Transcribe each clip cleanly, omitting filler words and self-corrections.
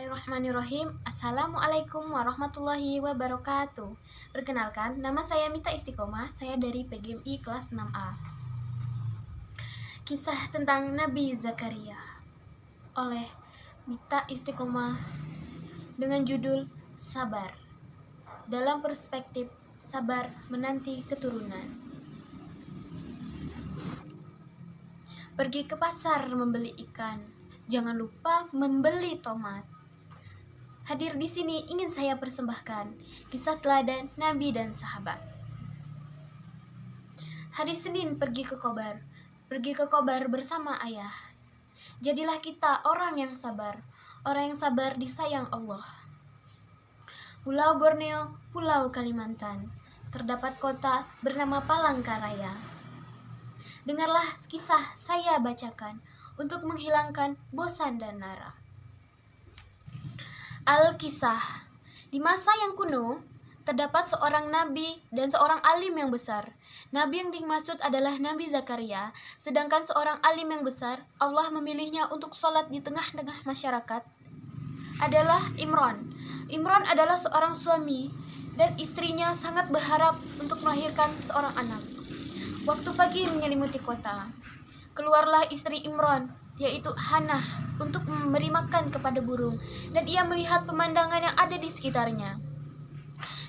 Bismillahirrahmanirrahim. Assalamualaikum warahmatullahi wabarakatuh. Perkenalkan, nama saya Mita Istiqomah. Saya dari PGMI kelas 6A. Kisah tentang Nabi Zakaria oleh Mita Istiqomah dengan judul Sabar. Dalam perspektif sabar menanti keturunan. Pergi ke pasar membeli ikan. Jangan lupa membeli tomat. Hadir di sini ingin saya persembahkan kisah teladan Nabi dan sahabat. Hari Senin pergi ke Kobar bersama ayah. Jadilah kita orang yang sabar disayang Allah. Pulau Borneo, Pulau Kalimantan, terdapat kota bernama Palangkaraya. Dengarlah kisah saya bacakan untuk menghilangkan bosan dan lara. Al-Kisah. Di masa yang kuno, terdapat seorang nabi dan seorang alim yang besar. Nabi yang dimaksud adalah Nabi Zakaria, sedangkan seorang alim yang besar, Allah memilihnya untuk sholat di tengah-tengah masyarakat, adalah Imran. Imran adalah seorang suami, dan istrinya sangat berharap untuk melahirkan seorang anak. Waktu pagi menyelimuti kota. Keluarlah istri Imran, yaitu Hannah, untuk memberi makan kepada burung, dan ia melihat pemandangan yang ada di sekitarnya.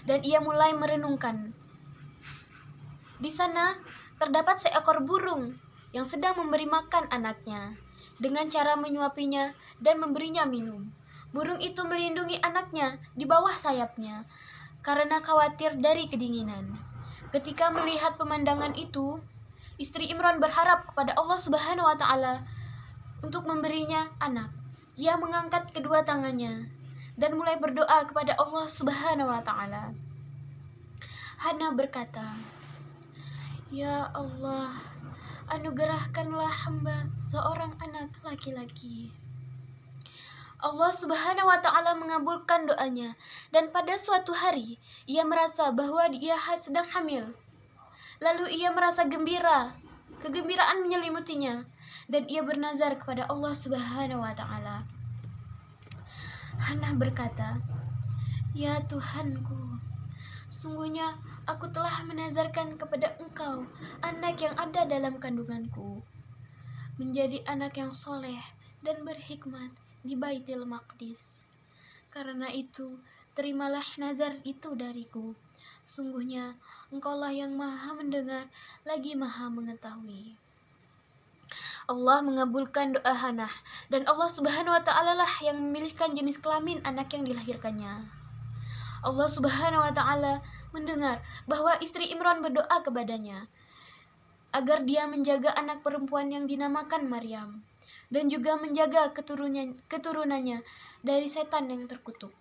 Dan ia mulai merenungkan. Di sana terdapat seekor burung yang sedang memberi makan anaknya dengan cara menyuapinya dan memberinya minum. Burung itu melindungi anaknya di bawah sayapnya karena khawatir dari kedinginan. Ketika melihat pemandangan itu, istri Imran berharap kepada Allah Subhanahu wa Ta'ala untuk memberinya anak. Ia mengangkat kedua tangannya dan mulai berdoa kepada Allah Subhanahu wa Ta'ala. Hana berkata, "Ya Allah, anugerahkanlah hamba seorang anak laki-laki." Allah Subhanahu wa Ta'ala mengabulkan doanya, dan pada suatu hari ia merasa bahwa dia sedang hamil. Lalu ia merasa gembira, kegembiraan menyelimutinya, dan ia bernazar kepada Allah Subhanahu wa Ta'ala. Hannah berkata, "Ya Tuhanku, sungguhnya aku telah menazarkan kepada Engkau anak yang ada dalam kandunganku, menjadi anak yang soleh dan berhikmat di Baitul Maqdis. Karena itu, terimalah nazar itu dariku. Sungguhnya Engkaulah yang maha mendengar lagi maha mengetahui." Allah mengabulkan doa Hannah, dan Allah Subhanahu wa Ta'ala lah yang memilihkan jenis kelamin anak yang dilahirkannya. Allah Subhanahu wa Ta'ala mendengar bahwa istri Imran berdoa kepadanya agar dia menjaga anak perempuan yang dinamakan Maryam, dan juga menjaga keturunannya dari setan yang terkutuk.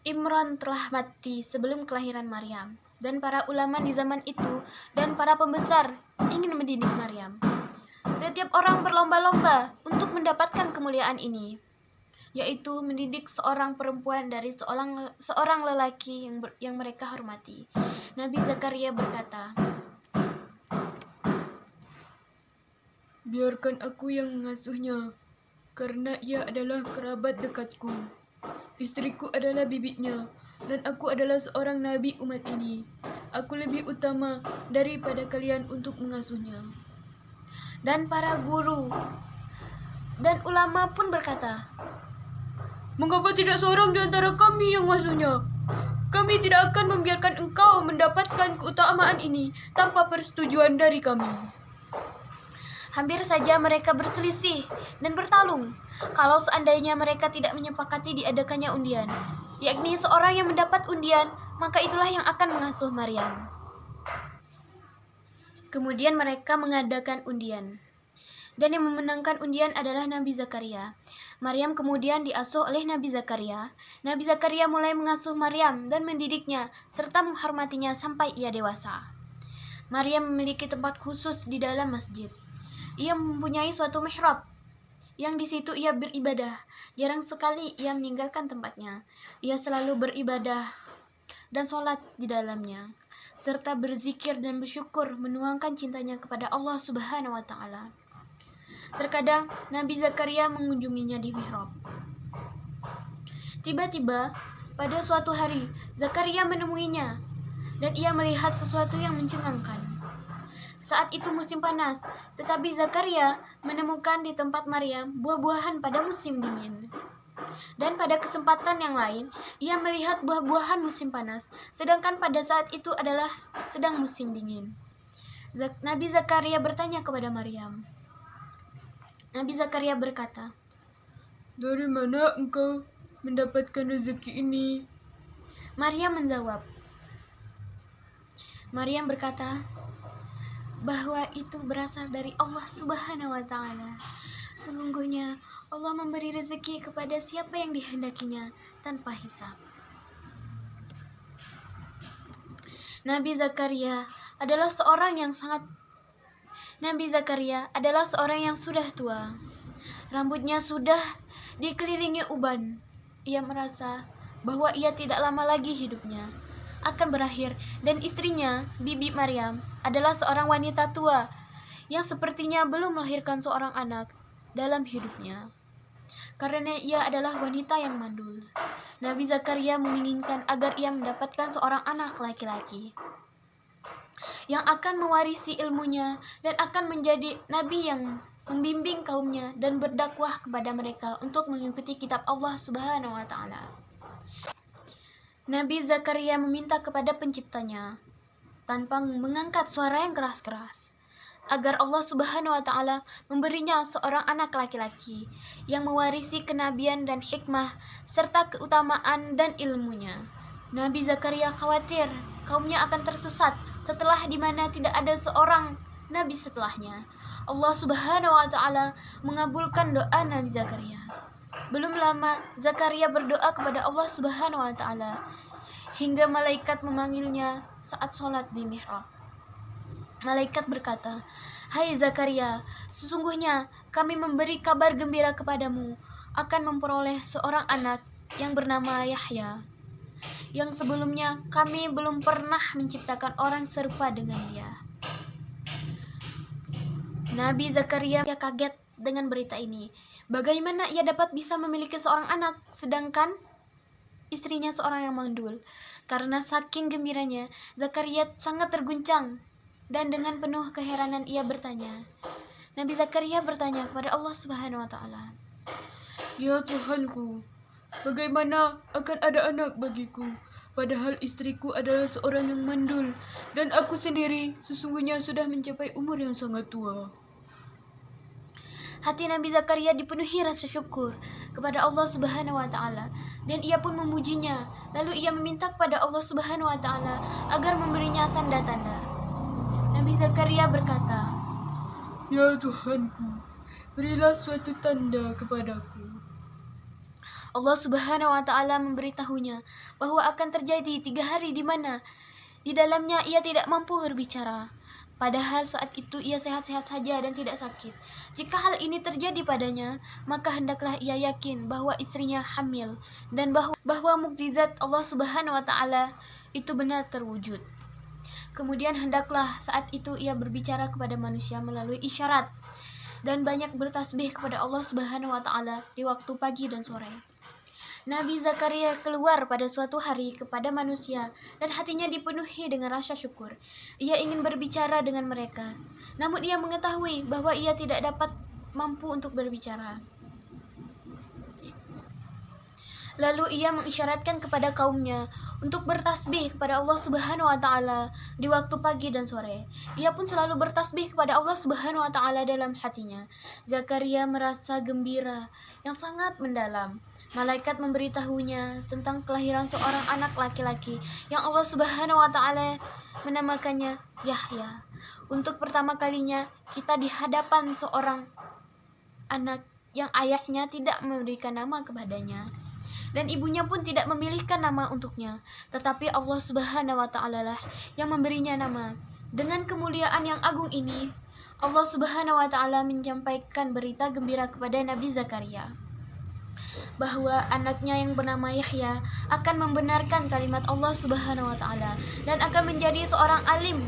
Imran telah mati sebelum kelahiran Maryam, dan para ulama di zaman itu dan para pembesar ingin mendidik Maryam. Setiap orang berlomba-lomba untuk mendapatkan kemuliaan ini, yaitu mendidik seorang perempuan dari seorang lelaki yang mereka hormati. Nabi Zakaria berkata, "Biarkan aku yang mengasuhnya, karena ia adalah kerabat dekatku. Istriku adalah bibitnya, dan aku adalah seorang nabi umat ini. Aku lebih utama daripada kalian untuk mengasuhnya." Dan para guru dan ulama pun berkata, "Mengapa tidak seorang di antara kami yang mengasuhnya? Kami tidak akan membiarkan engkau mendapatkan keutamaan ini tanpa persetujuan dari kami." Hampir saja mereka berselisih dan bertarung kalau seandainya mereka tidak menyepakati diadakannya undian, yakni seorang yang mendapat undian, maka itulah yang akan mengasuh Maryam. Kemudian mereka mengadakan undian, dan yang memenangkan undian adalah Nabi Zakaria. Maryam kemudian diasuh oleh Nabi Zakaria. Nabi Zakaria mulai mengasuh Maryam dan mendidiknya serta menghormatinya sampai ia dewasa. Maryam memiliki tempat khusus di dalam masjid. Ia mempunyai suatu mihrab yang di situ ia beribadah. Jarang sekali ia meninggalkan tempatnya. Ia selalu beribadah dan sholat di dalamnya, serta berzikir dan bersyukur menuangkan cintanya kepada Allah Subhanahu wa Ta'ala. Terkadang Nabi Zakaria mengunjunginya di mihrab. Tiba-tiba, pada suatu hari, Zakaria menemuinya, dan ia melihat sesuatu yang mencengangkan. Saat itu musim panas, tetapi Zakaria menemukan di tempat Maryam buah-buahan pada musim dingin. Dan pada kesempatan yang lain, ia melihat buah-buahan musim panas, sedangkan pada saat itu adalah sedang musim dingin. Nabi Zakaria bertanya kepada Maryam. Nabi Zakaria berkata, "Dari mana engkau mendapatkan rezeki ini?" Maryam menjawab. Maryam berkata bahwa itu berasal dari Allah Subhanahu wa Ta'ala. Sesungguhnya Allah memberi rezeki kepada siapa yang dihendakinya tanpa hisab. Nabi Zakaria adalah seorang yang sudah tua. Rambutnya sudah dikelilingi uban. Ia merasa bahwa ia tidak lama lagi hidupnya akan berakhir, dan istrinya, Bibi Maryam, adalah seorang wanita tua yang sepertinya belum melahirkan seorang anak dalam hidupnya. Karena ia adalah wanita yang mandul, Nabi Zakaria menginginkan agar ia mendapatkan seorang anak laki-laki yang akan mewarisi ilmunya dan akan menjadi nabi yang membimbing kaumnya dan berdakwah kepada mereka untuk mengikuti kitab Allah Subhanahu wa Ta'ala. Nabi Zakaria meminta kepada penciptanya tanpa mengangkat suara yang keras-keras agar Allah Subhanahu wa Ta'ala memberinya seorang anak laki-laki yang mewarisi kenabian dan hikmah serta keutamaan dan ilmunya. Nabi Zakaria khawatir kaumnya akan tersesat setelah di mana tidak ada seorang nabi setelahnya. Allah Subhanahu wa Ta'ala mengabulkan doa Nabi Zakaria. Belum lama Zakaria berdoa kepada Allah Subhanahu wa Ta'ala hingga malaikat memanggilnya saat sholat di mihrab. Malaikat berkata, "Hai Zakaria, sesungguhnya kami memberi kabar gembira kepadamu akan memperoleh seorang anak yang bernama Yahya, yang sebelumnya kami belum pernah menciptakan orang serupa dengan dia." Nabi Zakaria kaget dengan berita ini. Bagaimana ia dapat bisa memiliki seorang anak sedangkan istrinya seorang yang mandul? Karena saking gembiranya, Zakaria sangat terguncang dan dengan penuh keheranan ia bertanya. Nabi Zakaria bertanya kepada Allah Subhanahu wa Ta'ala, "Ya Tuhanku, bagaimana akan ada anak bagiku? Padahal istriku adalah seorang yang mandul dan aku sendiri sesungguhnya sudah mencapai umur yang sangat tua." Hati Nabi Zakaria dipenuhi rasa syukur kepada Allah Subhanahu wa Ta'ala dan ia pun memujinya. Lalu ia meminta kepada Allah Subhanahu wa Ta'ala agar memberinya tanda-tanda. Nabi Zakaria berkata, "Ya Tuhanku, berilah suatu tanda kepadaku." Allah Subhanahu wa Ta'ala memberitahunya bahwa akan terjadi 3 hari di mana di dalamnya ia tidak mampu berbicara. Padahal saat itu ia sehat-sehat saja dan tidak sakit. Jika hal ini terjadi padanya, maka hendaklah ia yakin bahwa istrinya hamil dan bahwa mukjizat Allah Subhanahu wa Ta'ala itu benar terwujud. Kemudian hendaklah saat itu ia berbicara kepada manusia melalui isyarat dan banyak bertasbih kepada Allah Subhanahu wa Ta'ala di waktu pagi dan sore. Nabi Zakaria keluar pada suatu hari kepada manusia dan hatinya dipenuhi dengan rasa syukur. Ia ingin berbicara dengan mereka, namun ia mengetahui bahwa ia tidak dapat mampu untuk berbicara. Lalu ia mengisyaratkan kepada kaumnya untuk bertasbih kepada Allah Subhanahu wa Ta'ala di waktu pagi dan sore. Ia pun selalu bertasbih kepada Allah Subhanahu wa Ta'ala dalam hatinya. Zakaria merasa gembira yang sangat mendalam. Malaikat memberitahunya tentang kelahiran seorang anak laki-laki yang Allah Subhanahu wa Ta'ala menamakannya Yahya. Untuk pertama kalinya kita di hadapan seorang anak yang ayahnya tidak memberikan nama kepadanya dan ibunya pun tidak memilihkan nama untuknya, tetapi Allah Subhanahu wa Ta'ala lah yang memberinya nama. Dengan kemuliaan yang agung ini, Allah Subhanahu wa Ta'ala menyampaikan berita gembira kepada Nabi Zakaria bahwa anaknya yang bernama Yahya akan membenarkan kalimat Allah Subhanahu wa Ta'ala dan akan menjadi seorang alim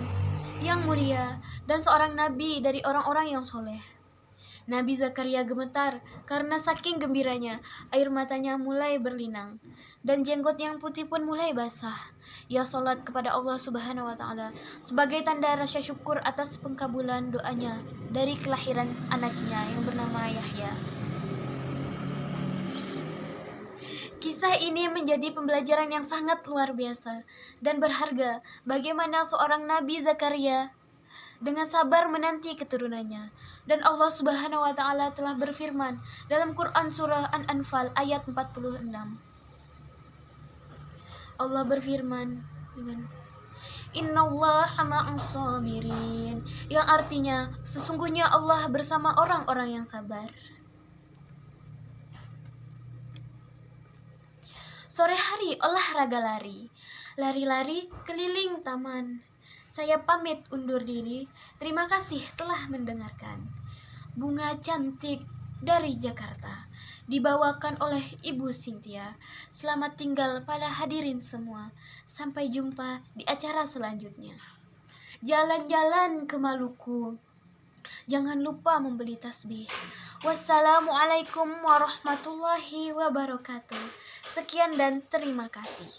yang mulia dan seorang nabi dari orang-orang yang soleh. Nabi Zakaria gemetar karena saking gembiranya, air matanya mulai berlinang dan jenggot yang putih pun mulai basah. Ia sholat kepada Allah Subhanahu wa Ta'ala sebagai tanda rasa syukur atas pengkabulan doanya dari kelahiran anaknya yang bernama Yahya. Kisah ini menjadi pembelajaran yang sangat luar biasa dan berharga bagaimana seorang Nabi Zakaria dengan sabar menanti keturunannya. Dan Allah Subhanahu wa Ta'ala telah berfirman dalam Quran surah An-Anfal ayat 46. Allah berfirman dengan Innallaha ma'as sabirin, yang artinya sesungguhnya Allah bersama orang-orang yang sabar. Sore hari olahraga lari. Lari-lari keliling taman. Saya pamit undur diri. Terima kasih telah mendengarkan. Bunga cantik dari Jakarta dibawakan oleh Ibu Cynthia. Selamat tinggal pada hadirin semua. Sampai jumpa di acara selanjutnya. Jalan-jalan ke Maluku. Jangan lupa membeli tasbih. Wassalamualaikum warahmatullahi wabarakatuh. Sekian dan terima kasih.